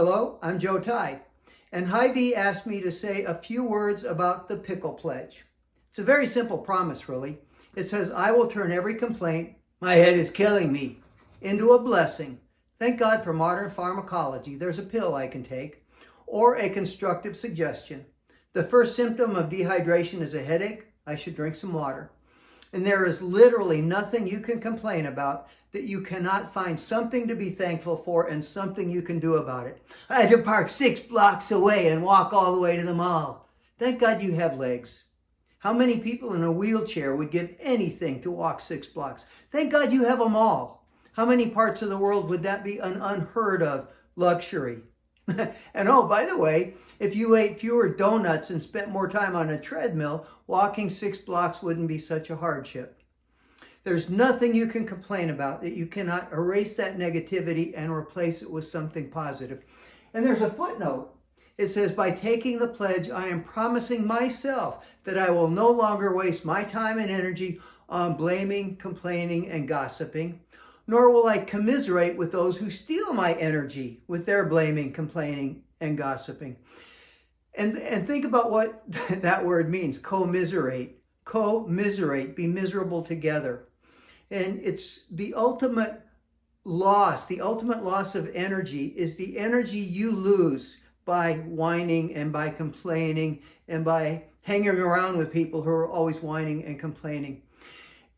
Hello, I'm Joe Ty, and Hy-Vee asked me to say a few words about the Pickle Pledge. It's a very simple promise, really. It says, I will turn every complaint, my head is killing me, into a blessing. Thank God for modern pharmacology. There's a pill I can take, or a constructive suggestion. The first symptom of dehydration is a headache. I should drink some water. And there is literally nothing you can complain about that you cannot find something to be thankful for and something you can do about it. I had to park 6 blocks away and walk all the way to the mall. Thank God you have legs. How many people in a wheelchair would give anything to walk 6 blocks? Thank God you have a mall. How many parts of the world would that be an unheard of luxury? And oh, by the way, if you ate fewer donuts and spent more time on a treadmill, walking 6 blocks wouldn't be such a hardship. There's nothing you can complain about that you cannot erase that negativity and replace it with something positive. And there's a footnote. It says, by taking the pledge, I am promising myself that I will no longer waste my time and energy on blaming, complaining, and gossiping, nor will I commiserate with those who steal my energy with their blaming, complaining, and gossiping. And think about what that word means, commiserate. Commiserate, be miserable together. And it's the ultimate loss of energy is the energy you lose by whining and by complaining and by hanging around with people who are always whining and complaining.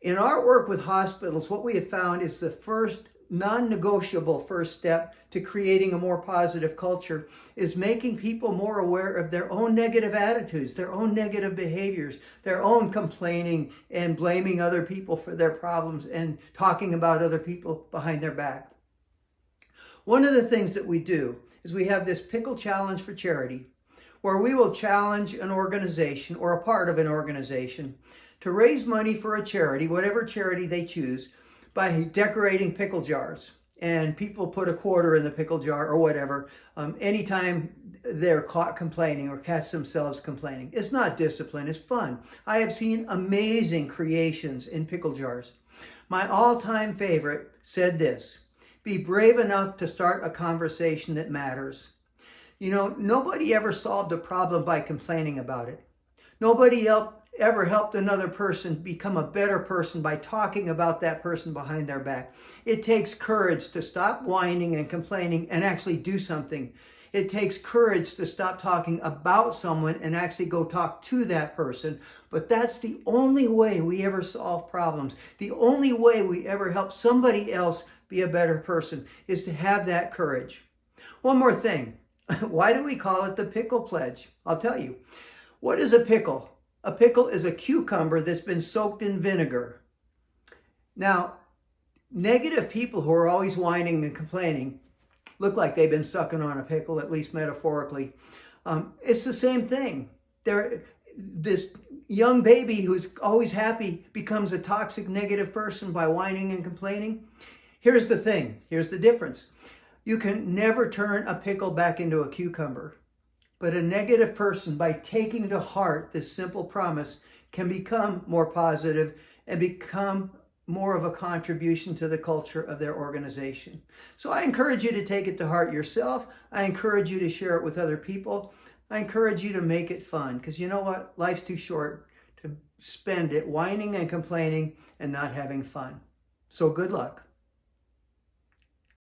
In our work with hospitals, what we have found is the first non-negotiable first step to creating a more positive culture is making people more aware of their own negative attitudes, their own negative behaviors, their own complaining and blaming other people for their problems and talking about other people behind their back. One of the things that we do is we have this Pickle Challenge for Charity, where we will challenge an organization or a part of an organization to raise money for a charity, whatever charity they choose, by decorating pickle jars. And people put a quarter in the pickle jar or whatever, anytime they're caught complaining or catch themselves complaining. It's not discipline, it's fun. I have seen amazing creations in pickle jars. My all-time favorite said this, be brave enough to start a conversation that matters. You know, nobody ever solved a problem by complaining about it. Nobody ever helped another person become a better person by talking about that person behind their back. It takes courage to stop whining and complaining and actually do something. It takes courage to stop talking about someone and actually go talk to that person. But that's the only way we ever solve problems. The only way we ever help somebody else be a better person is to have that courage. One more thing. Why do we call it the Pickle Pledge? I'll tell you. What is a pickle? A pickle is a cucumber that's been soaked in vinegar. Now, negative people who are always whining and complaining look like they've been sucking on a pickle, at least metaphorically. It's the same thing. This young baby who's always happy becomes a toxic, negative person by whining and complaining. Here's the thing. Here's the difference. You can never turn a pickle back into a cucumber. But a negative person, by taking to heart this simple promise, can become more positive and become more of a contribution to the culture of their organization. So I encourage you to take it to heart yourself. I encourage you to share it with other people. I encourage you to make it fun, because you know what? Life's too short to spend it whining and complaining and not having fun. So good luck.